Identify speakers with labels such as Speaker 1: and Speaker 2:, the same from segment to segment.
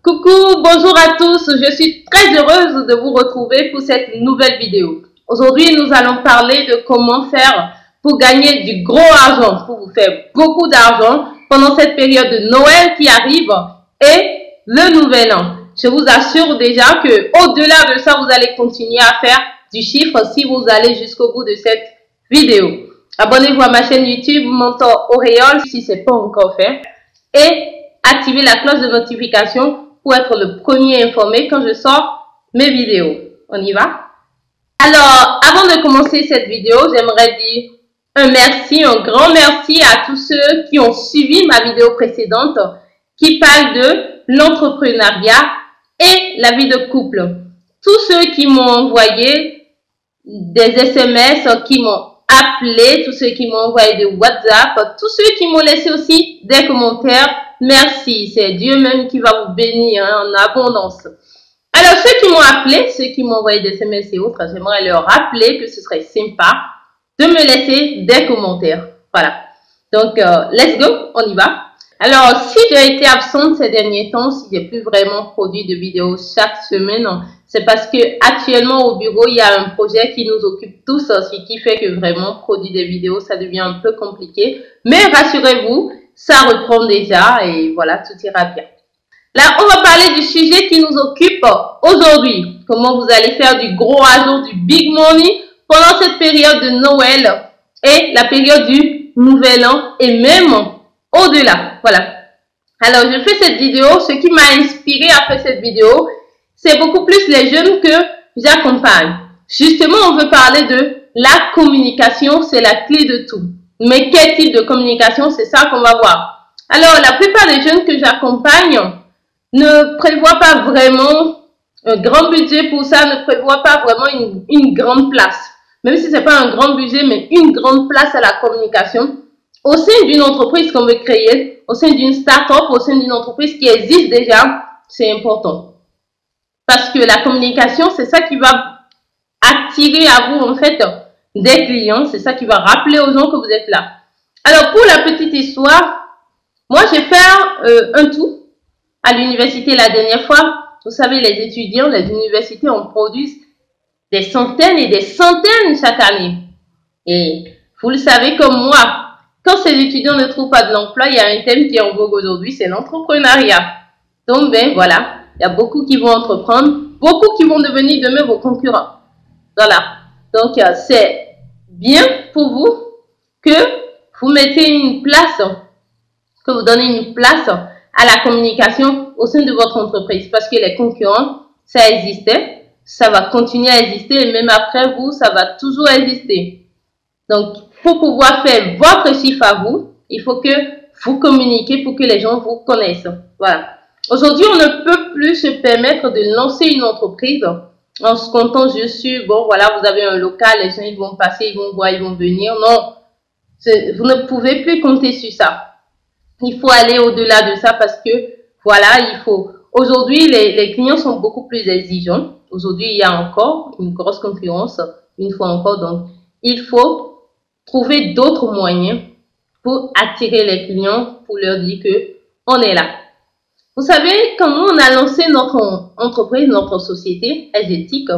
Speaker 1: Coucou, bonjour à tous, je suis très heureuse de vous retrouver pour cette nouvelle vidéo. Aujourd'hui, nous allons parler de comment faire pour gagner du gros argent, pour vous faire beaucoup d'argent pendant cette période de Noël qui arrive et le Nouvel An. Je vous assure déjà que au-delà de ça, vous allez continuer à faire du chiffre si vous allez jusqu'au bout de cette vidéo. Abonnez-vous à ma chaîne YouTube Mentor Auréole si ce n'est pas encore fait et activez la cloche de notification pour être le premier informé quand je sors mes vidéos. On y va? Alors, avant de commencer cette vidéo, j'aimerais dire un merci, un grand merci à tous ceux qui ont suivi ma vidéo précédente qui parle de l'entrepreneuriat et la vie de couple. Tous ceux qui m'ont envoyé des SMS, qui m'ont appelé, tous ceux qui m'ont envoyé des WhatsApp, tous ceux qui m'ont laissé aussi des commentaires, merci, c'est Dieu même qui va vous bénir en abondance. Alors, ceux qui m'ont appelé, ceux qui m'ont envoyé des SMS et autres, j'aimerais leur rappeler que ce serait sympa de me laisser des commentaires. Voilà. Donc, let's go, on y va. Alors, si j'ai été absente ces derniers temps, si j'ai plus vraiment produit de vidéos chaque semaine, c'est parce que actuellement au bureau, il y a un projet qui nous occupe tous, ce qui fait que vraiment produire des vidéos, ça devient un peu compliqué. Mais rassurez-vous, ça reprend déjà et voilà, tout ira bien. Là, on va parler du sujet qui nous occupe aujourd'hui. Comment vous allez faire du gros argent, du big money pendant cette période de Noël et la période du Nouvel An et même au-delà. Voilà. Alors, je fais cette vidéo. Ce qui m'a inspiré à faire cette vidéo, c'est beaucoup plus les jeunes que j'accompagne. Justement, on veut parler de la communication. C'est la clé de tout. Mais quel type de communication? C'est ça qu'on va voir. Alors, la plupart des jeunes que j'accompagne ne prévoient pas vraiment un grand budget pour ça, ne prévoient pas vraiment une grande place. Même si ce n'est pas un grand budget, mais une grande place à la communication au sein d'une entreprise qu'on veut créer, au sein d'une start-up, au sein d'une entreprise qui existe déjà, c'est important. Parce que la communication, c'est ça qui va attirer à vous, en fait, des clients. C'est ça qui va rappeler aux gens que vous êtes là. Alors, pour la petite histoire, moi, j'ai fait un tout à l'université la dernière fois. Vous savez, les étudiants, les universités en produisent des centaines et des centaines chaque année. Et vous le savez comme moi, quand ces étudiants ne trouvent pas de l'emploi, il y a un thème qui est en vogue aujourd'hui, c'est l'entrepreneuriat. Donc, ben voilà, il y a beaucoup qui vont entreprendre, beaucoup qui vont devenir demain vos concurrents. Voilà. Donc, c'est bien pour vous que vous mettez une place, que vous donnez une place à la communication au sein de votre entreprise. Parce que les concurrents, ça existait, ça va continuer à exister et même après vous, ça va toujours exister. Donc, pour pouvoir faire votre chiffre à vous, il faut que vous communiquez pour que les gens vous connaissent. Voilà. Aujourd'hui, on ne peut plus se permettre de lancer une entreprise en se comptant juste sur, bon, voilà, vous avez un local, les gens, ils vont passer, ils vont voir, ils vont venir. Non, vous ne pouvez plus compter sur ça. Il faut aller au-delà de ça parce que, voilà, il faut... Aujourd'hui, les clients sont beaucoup plus exigeants. Aujourd'hui, il y a encore une grosse concurrence, une fois encore. Donc, il faut trouver d'autres moyens pour attirer les clients, pour leur dire que on est là. Vous savez, quand nous, on a lancé notre entreprise, notre société, Aesthetic,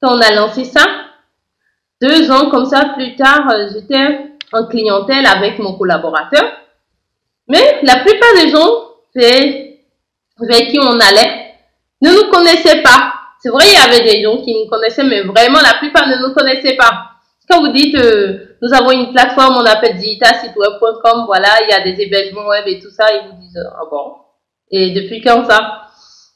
Speaker 1: quand on a lancé ça, 2 ans comme ça plus tard, j'étais en clientèle avec mon collaborateur. Mais la plupart des gens vers qui on allait ne nous connaissaient pas. C'est vrai, il y avait des gens qui nous connaissaient, mais vraiment, la plupart ne nous connaissaient pas. Quand vous dites, nous avons une plateforme, on appelle digitalsiteweb.com, voilà, il y a des hébergements web et tout ça, ils vous disent, ah bon, et depuis quand ça?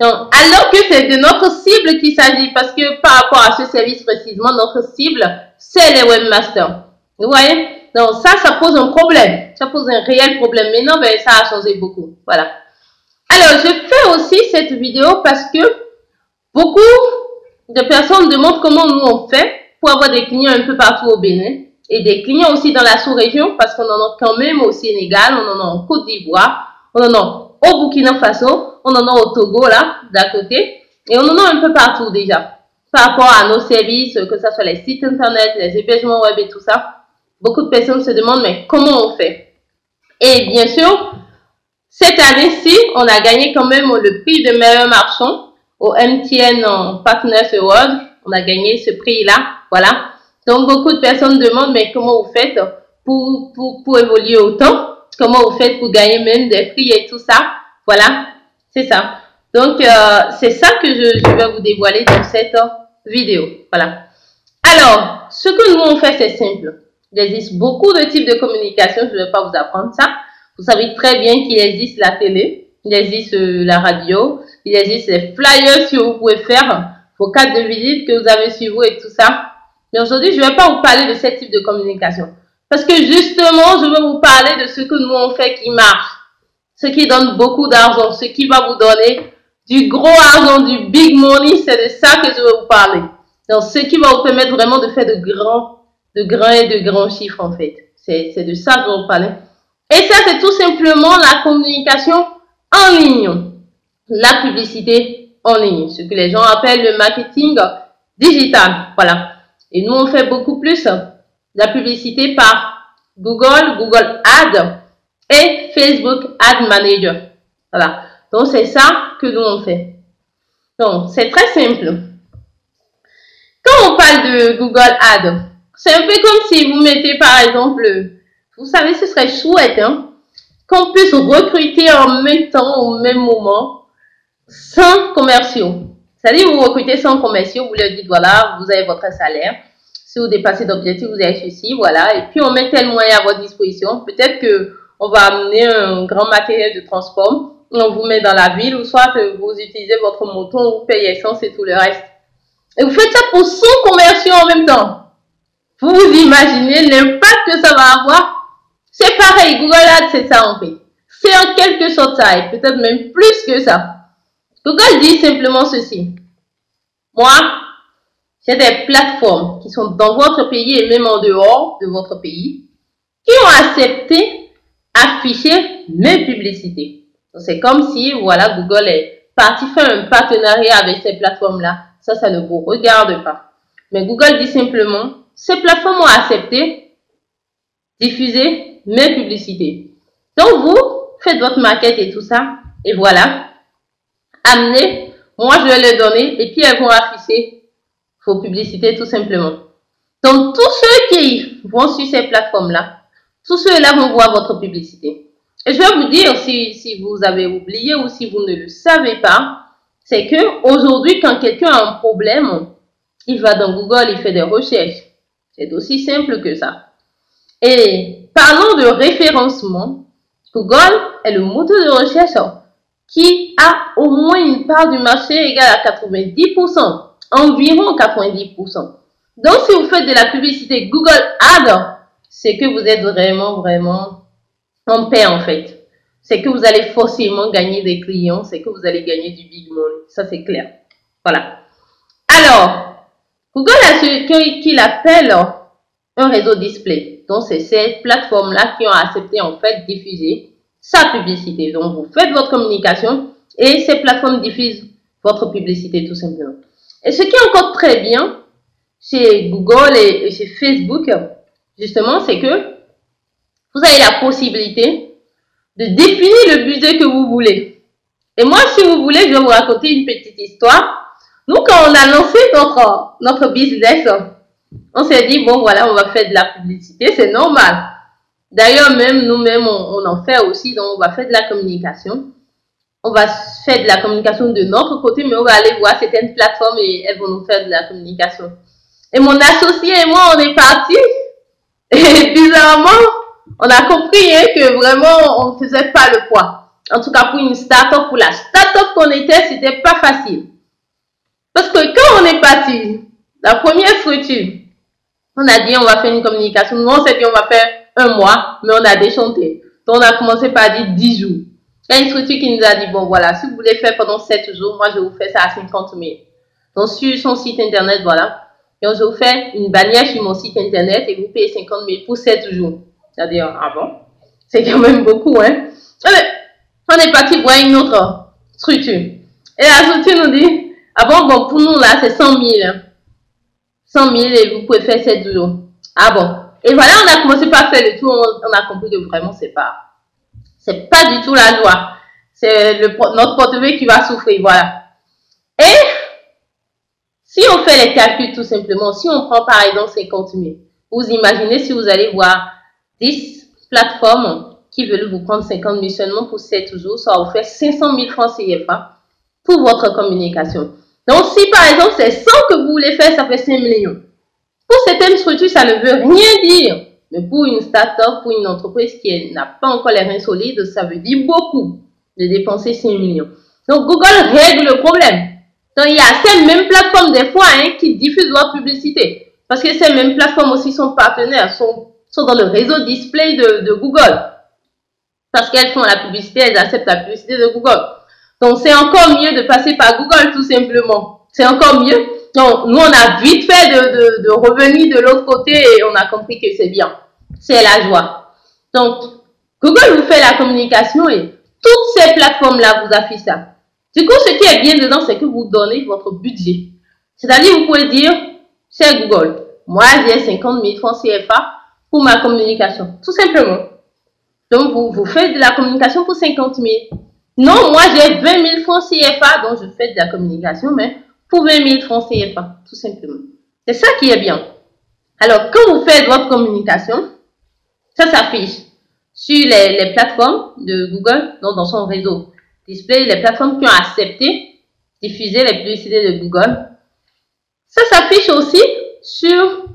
Speaker 1: Donc, alors que c'est de notre cible qu'il s'agit, parce que par rapport à ce service précisément, notre cible, c'est les webmasters. Vous voyez? Donc, ça pose un problème. Ça pose un réel problème. Maintenant, ben, ça a changé beaucoup. Voilà. Alors, je fais aussi cette vidéo parce que beaucoup de personnes demandent comment nous on fait pour avoir des clients un peu partout au Bénin et des clients aussi dans la sous-région parce qu'on en a quand même au Sénégal, on en a en Côte d'Ivoire, on en a au Burkina Faso, on en a au Togo là, d'à côté et on en a un peu partout déjà par rapport à nos services, que ce soit les sites internet, les hébergements web et tout ça. Beaucoup de personnes se demandent mais comment on fait? Et bien sûr, Cette année-ci, on a gagné quand même le prix de meilleur marchand au MTN Partners Award. On a gagné ce prix-là. Voilà. Donc, beaucoup de personnes demandent, mais comment vous faites pour évoluer autant? Comment vous faites pour gagner même des prix et tout ça? Voilà. C'est ça. Donc, c'est ça que je vais vous dévoiler dans cette vidéo. Voilà. Alors, ce que nous on fait, c'est simple. Il existe beaucoup de types de communication. Je ne vais pas vous apprendre ça. Vous savez très bien qu'il existe la télé, il existe la radio, il existe les flyers que vous pouvez faire, vos cartes de visite que vous avez sur vous et tout ça. Mais aujourd'hui, je ne vais pas vous parler de ce type de communication. Parce que justement, je veux vous parler de ce que nous on fait qui marche. Ce qui donne beaucoup d'argent, ce qui va vous donner du gros argent, du big money, c'est de ça que je veux vous parler. Donc, ce qui va vous permettre vraiment de faire de grands chiffres en fait. C'est de ça que je veux vous parler. Et ça, c'est tout simplement la communication en ligne. La publicité en ligne. Ce que les gens appellent le marketing digital. Voilà. Et nous, on fait beaucoup plus la publicité par Google Ads et Facebook Ad Manager. Voilà. Donc, c'est ça que nous, on fait. Donc, c'est très simple. Quand on parle de Google Ads, c'est un peu comme si vous mettez, par exemple, vous savez, ce serait chouette hein, qu'on puisse recruter en même temps, au même moment, 100 commerciaux. C'est-à-dire, vous recrutez 100 commerciaux, vous leur dites, voilà, vous avez votre salaire. Si vous dépassez d'objectif, vous avez ceci, voilà. Et puis, on met tel moyen à votre disposition. Peut-être qu'on va amener un grand matériel de transport. On vous met dans la ville, ou soit vous utilisez votre moto, vous payez essence et tout le reste. Et vous faites ça pour 100 commerciaux en même temps. Vous imaginez l'impact que ça va avoir? C'est pareil, Google Ads, c'est ça en fait. C'est en quelque sorte ça, et peut-être même plus que ça. Google dit simplement ceci. Moi, j'ai des plateformes qui sont dans votre pays et même en dehors de votre pays qui ont accepté afficher mes publicités. C'est comme si, voilà, Google est parti faire un partenariat avec ces plateformes-là. Ça ne vous regarde pas. Mais Google dit simplement, ces plateformes ont accepté diffuser mes publicités. Donc, vous faites votre maquette et tout ça. Et voilà. Amenez. Moi, je vais les donner. Et puis, elles vont afficher vos publicités tout simplement. Donc, tous ceux qui vont sur ces plateformes-là, tous ceux-là vont voir votre publicité. Et je vais vous dire, si vous avez oublié ou si vous ne le savez pas, c'est que aujourd'hui, quand quelqu'un a un problème, il va dans Google, il fait des recherches. C'est aussi simple que ça. Et parlons de référencement. Google est le moteur de recherche qui a au moins une part du marché égale à 90%, environ 90%. Donc, si vous faites de la publicité Google Ads, c'est que vous êtes vraiment en paix en fait. C'est que vous allez forcément gagner des clients, c'est que vous allez gagner du big money. Ça, c'est clair. Voilà. Alors, Google a ce qu'il appelle un réseau display. Donc, c'est ces plateformes-là qui ont accepté en fait diffuser sa publicité. Donc, vous faites votre communication et ces plateformes diffusent votre publicité tout simplement. Et ce qui est encore très bien chez Google et chez Facebook, justement, c'est que vous avez la possibilité de définir le budget que vous voulez. Et moi, si vous voulez, je vais vous raconter une petite histoire. Nous, quand on a lancé notre business, on s'est dit, bon, voilà, on va faire de la publicité, c'est normal. D'ailleurs, même nous-mêmes, on en fait aussi, donc on va faire de la communication. On va faire de la communication de notre côté, mais on va aller voir certaines plateformes et elles vont nous faire de la communication. Et mon associé et moi, on est partis. Et bizarrement, on a compris hein, que vraiment, on ne faisait pas le poids. En tout cas, pour une start-up, pour la start-up qu'on était, c'était pas facile. Parce que quand on est parti, la première structure, on a dit on va faire une communication. Nous, on s'est dit on va faire un mois, mais on a déchanté. Donc, on a commencé par dire 10 jours. Il y a une structure qui nous a dit, bon voilà, si vous voulez faire pendant 7 jours, moi je vous fais ça à 50 000. Donc, sur son site internet, voilà. Et je vous fais une bannière sur mon site internet et vous payez 50 000 pour 7 jours. C'est-à-dire, ah bon? C'est quand même beaucoup, hein? On est parti voir une autre structure. Et la structure nous dit, ah bon, pour nous là, c'est 100 000. 100 000 et vous pouvez faire 7 jours. Ah bon? Et voilà, on a commencé par faire le tour, on a compris que vraiment, c'est pas C'est pas du tout la joie. C'est notre portefeuille qui va souffrir, voilà. Et si on fait les calculs tout simplement, si on prend par exemple 50 000, vous imaginez si vous allez voir 10 plateformes qui veulent vous prendre 50 000 seulement pour 7 jours, ça va vous faire 500 000 francs CFA pour votre communication. Donc si par exemple c'est 100 que vous voulez faire, ça fait 5 millions. Pour certaines structures, ça ne veut rien dire. Mais pour une start-up, pour une entreprise qui n'a pas encore les reins solides, ça veut dire beaucoup de dépenser 5 millions. Donc Google règle le problème. Donc il y a ces mêmes plateformes des fois qui diffusent leur publicité. Parce que ces mêmes plateformes aussi sont partenaires, sont dans le réseau display de Google. Parce qu'elles font la publicité, elles acceptent la publicité de Google. Donc c'est encore mieux de passer par Google tout simplement. C'est encore mieux. Donc nous on a vite fait de revenir de l'autre côté et on a compris que c'est bien. C'est la joie. Donc Google vous fait la communication et toutes ces plateformes-là vous affichent ça. Du coup, ce qui est bien dedans, c'est que vous donnez votre budget. C'est-à-dire, vous pouvez dire, chez Google, moi j'ai 50 000 francs CFA pour ma communication. Tout simplement. Donc, vous faites de la communication pour 50 000. Non, moi j'ai 20 000 francs CFA, donc je fais de la communication, mais pour 20 000 francs CFA. Tout simplement. C'est ça qui est bien. Alors, quand vous faites votre communication, ça s'affiche sur les plateformes de Google, donc dans son réseau display, les plateformes qui ont accepté diffuser les publicités de Google. Ça s'affiche aussi sur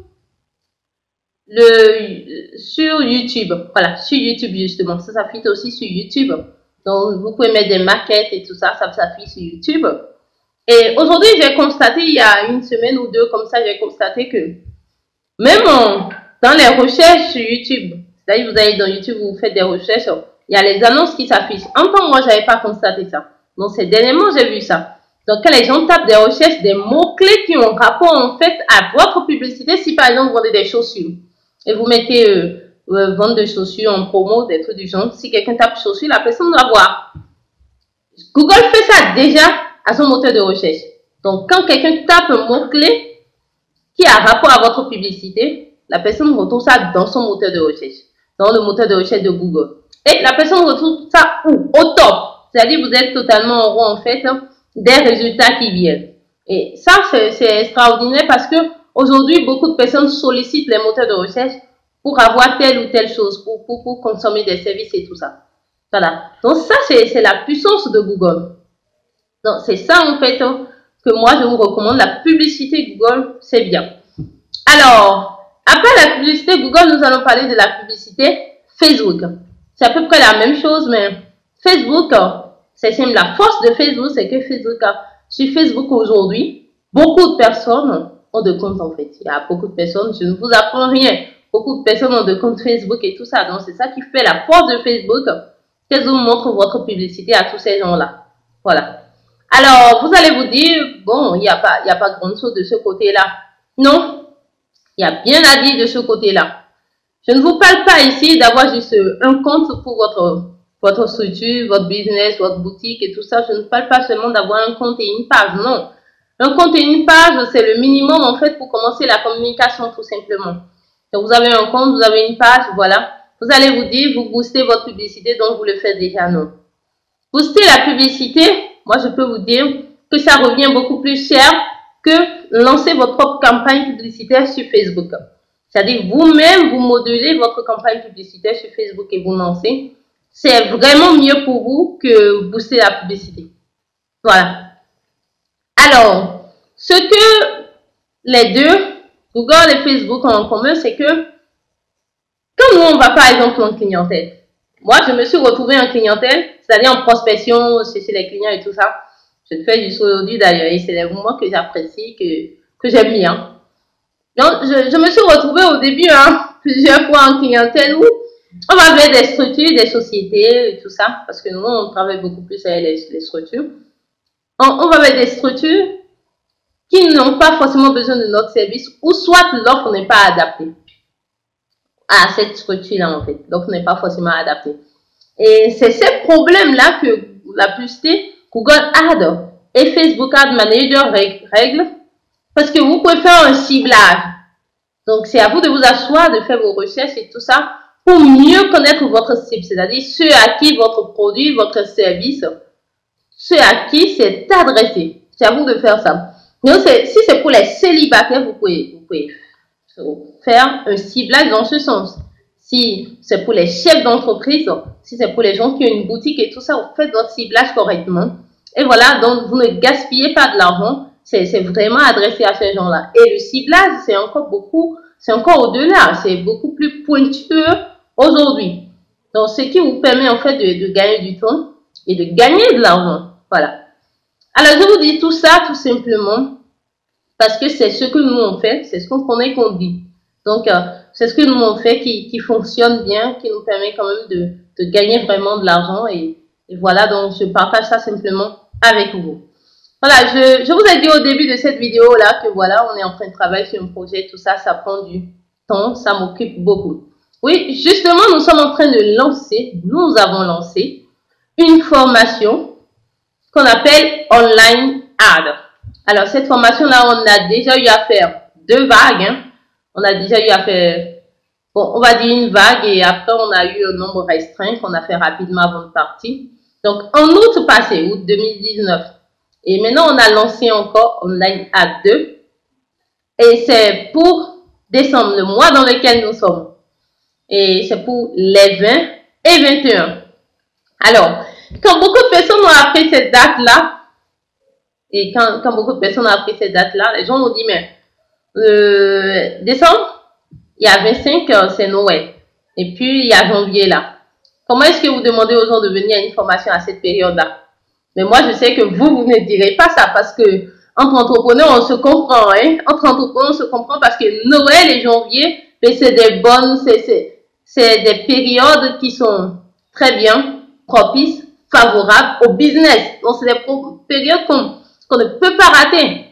Speaker 1: YouTube. Voilà, sur YouTube justement. Ça s'affiche aussi sur YouTube. Donc, vous pouvez mettre des maquettes et tout ça, ça s'affiche sur YouTube. Et aujourd'hui, j'ai constaté, il y a une semaine ou deux, comme ça, j'ai constaté que même dans les recherches sur YouTube, c'est-à-dire vous allez dans YouTube, vous faites des recherches, il y a les annonces qui s'affichent. En temps, moi, je n'avais pas constaté ça. Donc, c'est dernièrement, j'ai vu ça. Donc, quand les gens tapent des recherches, des mots-clés qui ont rapport, en fait, à votre publicité, si par exemple, vous vendez des chaussures, et vous mettez vente de chaussures en promo, des trucs du genre, si quelqu'un tape chaussures, la personne va voir. Google fait ça déjà à son moteur de recherche. Donc, quand quelqu'un tape un mot-clé qui a rapport à votre publicité, la personne retrouve ça dans son moteur de recherche, dans le moteur de recherche de Google. Et la personne retrouve ça où? Au top. C'est-à-dire vous êtes totalement en rond, en fait, des résultats qui viennent. Et ça, c'est extraordinaire parce que aujourd'hui, beaucoup de personnes sollicitent les moteurs de recherche pour avoir telle ou telle chose, pour consommer des services et tout ça. Voilà. Donc ça, c'est la puissance de Google. Donc c'est ça, en fait, que moi, je vous recommande. La publicité Google, c'est bien. Alors, après la publicité Google, nous allons parler de la publicité Facebook. C'est à peu près la même chose, mais Facebook, c'est simple. La force de Facebook, c'est que Facebook, sur Facebook aujourd'hui, beaucoup de personnes ont de comptes en fait. Il y a beaucoup de personnes, je ne vous apprends rien. Beaucoup de personnes ont de comptes Facebook et tout ça. Donc, c'est ça qui fait la force de Facebook, qu'elles vous montrent votre publicité à tous ces gens-là. Voilà. Alors, vous allez vous dire, bon, il n'y a pas grand chose de ce côté-là. Non, il y a bien à dire de ce côté-là. Je ne vous parle pas ici d'avoir juste un compte pour votre structure, votre business, votre boutique et tout ça. Je ne parle pas seulement d'avoir un compte et une page, non. Un compte et une page, c'est le minimum en fait pour commencer la communication tout simplement. Donc vous avez un compte, vous avez une page, voilà. Vous allez vous dire, vous boostez votre publicité, donc vous le faites déjà, non. Booster la publicité, moi je peux vous dire que ça revient beaucoup plus cher que lancer votre propre campagne publicitaire sur Facebook. C'est-à-dire vous-même, vous modelez votre campagne publicitaire sur Facebook et vous lancez. C'est vraiment mieux pour vous que booster la publicité. Voilà. Alors, ce que les deux, Google et Facebook ont en commun, c'est que quand nous, on va par exemple en clientèle, moi, je me suis retrouvée en clientèle, c'est-à-dire en prospection, chez les clients et tout ça. Je le fais jusqu'à aujourd'hui d'ailleurs, et c'est des moments que j'apprécie, que j'aime bien. Donc, je me suis retrouvée au début, plusieurs fois en clientèle où on va vers des structures, des sociétés et tout ça, parce que nous, on travaille beaucoup plus avec les structures. On va vers des structures qui n'ont pas forcément besoin de notre service, ou soit l'offre n'est pas adaptée à cette structure-là, en fait. L'offre n'est pas forcément adaptée. Et c'est ces problèmes-là que la publicité Google Ads et Facebook Ads Manager règle, parce que vous pouvez faire un ciblage. Donc, c'est à vous de vous asseoir, de faire vos recherches et tout ça, pour mieux connaître votre cible, c'est-à-dire ceux à qui votre produit, votre service, ceux à qui c'est adressé. C'est à vous de faire ça. Donc, si c'est pour les célibataires, vous pouvez faire un ciblage dans ce sens. Si c'est pour les chefs d'entreprise, si c'est pour les gens qui ont une boutique et tout ça, vous faites votre ciblage correctement. Et voilà, donc vous ne gaspillez pas de l'argent. C'est vraiment adressé à ces gens-là. Et le ciblage, c'est encore au-delà. C'est beaucoup plus pointueux aujourd'hui. Donc, ce qui vous permet en fait de gagner du temps et de gagner de l'argent. Voilà. Alors, je vous dis tout ça tout simplement parce que c'est ce que nous on fait, c'est ce qu'on connaît qu'on dit. Donc, c'est ce que nous on fait qui fonctionne bien, qui nous permet quand même de gagner vraiment de l'argent. Et voilà, donc je partage ça simplement avec vous. Voilà, je vous ai dit au début de cette vidéo-là que voilà, on est en train de travailler sur un projet, tout ça, ça prend du temps, ça m'occupe beaucoup. Oui, justement, nous sommes en train de lancer, nous avons lancé une formation qu'on appelle Online Ad. Alors, cette formation-là, on a déjà eu à faire 2 vagues. Hein. On a déjà eu à faire, bon, on va dire une vague et après, on a eu un nombre restreint qu'on a fait rapidement avant de partir. Donc, en août passé, août 2019. Et maintenant, on a lancé encore Online Ad 2. Et c'est pour décembre, le mois dans lequel nous sommes. Et c'est pour les 20 et 21. Alors, quand beaucoup de personnes ont appris cette date-là, et quand beaucoup de personnes ont appris cette date-là, les gens m'ont dit, mais décembre, il y a 25, c'est Noël. Et puis, il y a janvier là. Comment est-ce que vous demandez aux gens de venir à une formation à cette période-là? Mais moi, je sais que vous ne direz pas ça parce que entre entrepreneurs, on se comprend. Hein? Entre entrepreneurs, on se comprend parce que Noël et janvier, c'est des périodes qui sont très bien, propices, favorables au business. Donc, c'est des périodes qu'on ne peut pas rater.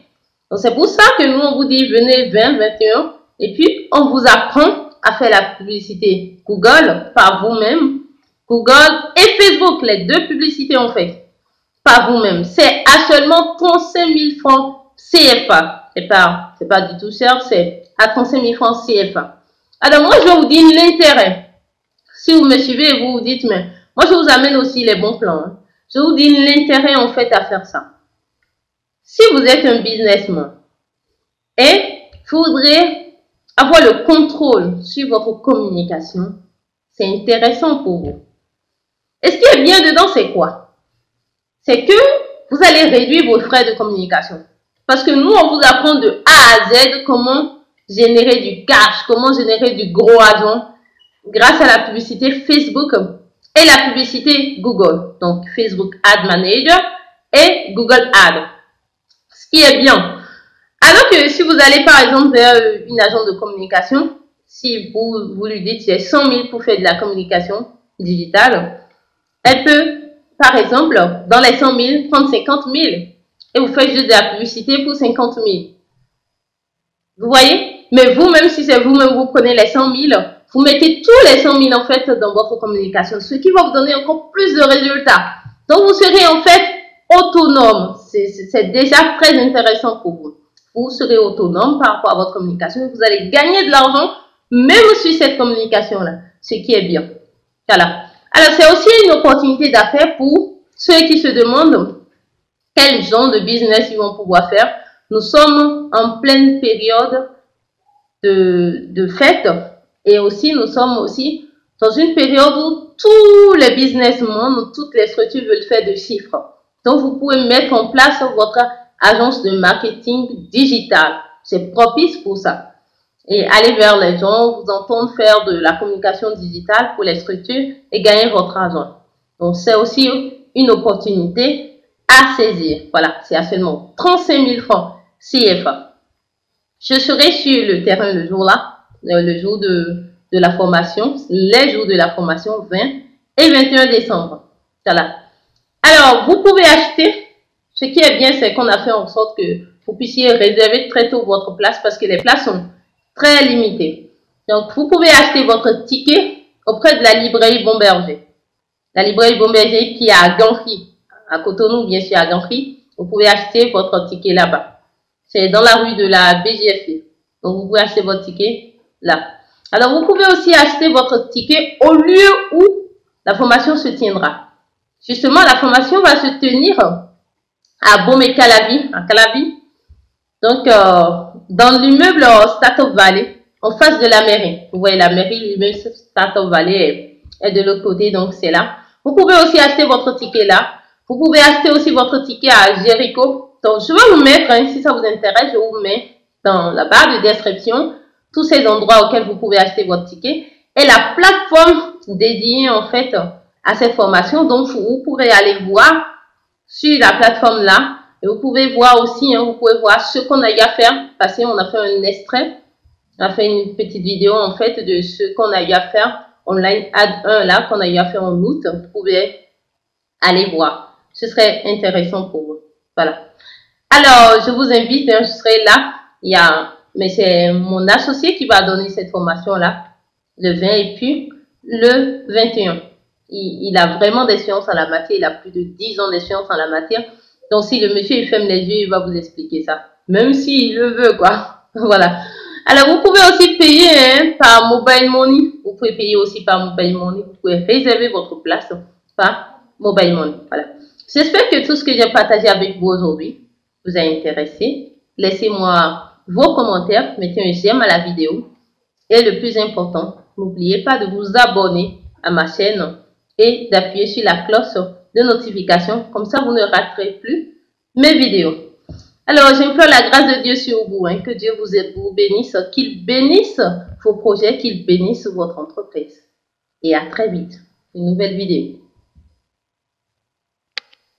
Speaker 1: Donc, c'est pour ça que nous, on vous dit, venez 20, 21, et puis, on vous apprend à faire la publicité Google par vous-même. Google et Facebook, les 2 publicités on fait par vous-même. C'est à seulement 35 000 francs CFA. C'est pas du tout cher, c'est à 35 000 francs CFA. Alors, moi, je vous dis l'intérêt. Si vous me suivez, vous vous dites, mais moi, je vous amène aussi les bons plans. Hein. Je vous dis l'intérêt, en fait, à faire ça. Si vous êtes un businessman et vous voudrez avoir le contrôle sur votre communication, c'est intéressant pour vous. Et ce qui est bien dedans, c'est quoi? C'est que vous allez réduire vos frais de communication. Parce que nous, on vous apprend de A à Z comment générer du cash, comment générer du gros argent grâce à la publicité Facebook et la publicité Google. Donc, Facebook Ad Manager et Google Ad. Ce qui est bien. Alors que si vous allez par exemple vers une agence de communication, si vous lui dites j'ai 100 000 pour faire de la communication digitale, elle peut par exemple dans les 100 000 prendre 50 000 et vous faites juste de la publicité pour 50 000. Vous voyez? Mais vous, même si c'est vous-même, vous prenez les 100 000, vous mettez tous les 100 000 en fait dans votre communication, ce qui va vous donner encore plus de résultats. Donc vous serez en fait autonome. C'est déjà très intéressant pour vous. Vous serez autonome par rapport à votre communication et vous allez gagner de l'argent même sur cette communication-là, ce qui est bien. Voilà. Alors, c'est aussi une opportunité d'affaires pour ceux qui se demandent quel genre de business ils vont pouvoir faire. Nous sommes en pleine période de fête et aussi nous sommes aussi dans une période où tous les businessmen, toutes les structures veulent faire des chiffres. Donc, vous pouvez mettre en place votre agence de marketing digital. C'est propice pour ça. Et aller vers les gens, vous entendre faire de la communication digitale pour les structures et gagner votre argent. Donc, c'est aussi une opportunité à saisir. Voilà, c'est à seulement 35 000 francs CFA. Je serai sur le terrain le jour-là, le jour de la formation, les jours de la formation 20 et 21 décembre. Voilà. Alors, vous pouvez acheter. Ce qui est bien, c'est qu'on a fait en sorte que vous puissiez réserver très tôt votre place parce que les places sont très limitées. Donc, vous pouvez acheter votre ticket auprès de la librairie Bomberger. La librairie Bomberger qui est à Ganfry, à Cotonou, bien sûr, à Ganfry. Vous pouvez acheter votre ticket là-bas. C'est dans la rue de la BGFI. Donc, vous pouvez acheter votre ticket là. Alors, vous pouvez aussi acheter votre ticket au lieu où la formation se tiendra. Justement, la formation va se tenir à Bomé-Calavi, à Calavi. Donc, dans l'immeuble Startup Valley, en face de la mairie. Vous voyez, la mairie, l'immeuble Startup Valley est de l'autre côté, donc c'est là. Vous pouvez aussi acheter votre ticket là. Vous pouvez acheter aussi votre ticket à Jericho. Donc, je vais vous mettre, hein, si ça vous intéresse, je vous mets dans la barre de description tous ces endroits auxquels vous pouvez acheter votre ticket et la plateforme dédiée en fait à cette formation. Donc, vous pourrez aller voir sur la plateforme là et vous pouvez voir aussi, hein, vous pouvez voir ce qu'on a eu à faire parce qu'on a fait un extrait, on a fait une petite vidéo en fait de ce qu'on a eu à faire online ad 1 là qu'on a eu à faire en août. Vous pouvez aller voir, ce serait intéressant pour vous. Voilà. Alors, je vous invite, hein, je serai là. Mais c'est mon associé qui va donner cette formation-là, le 20 et puis le 21. Il a vraiment d'expérience en la matière, il a plus de 10 ans d'expérience en la matière. Donc, si le monsieur il ferme les yeux, il va vous expliquer ça. Même s'il le veut, quoi. Voilà. Alors, vous pouvez aussi payer hein, par Mobile Money. Vous pouvez payer aussi par Mobile Money. Vous pouvez réserver votre place par Mobile Money. Voilà. J'espère que tout ce que j'ai partagé avec vous aujourd'hui vous a intéressé. Laissez-moi vos commentaires, mettez un j'aime à la vidéo. Et le plus important, n'oubliez pas de vous abonner à ma chaîne et d'appuyer sur la cloche de notification. Comme ça, vous ne raterez plus mes vidéos. Alors, j'implore la grâce de Dieu sur vous, hein, que Dieu vous bénisse, qu'il bénisse vos projets, qu'il bénisse votre entreprise. Et à très vite, une nouvelle vidéo.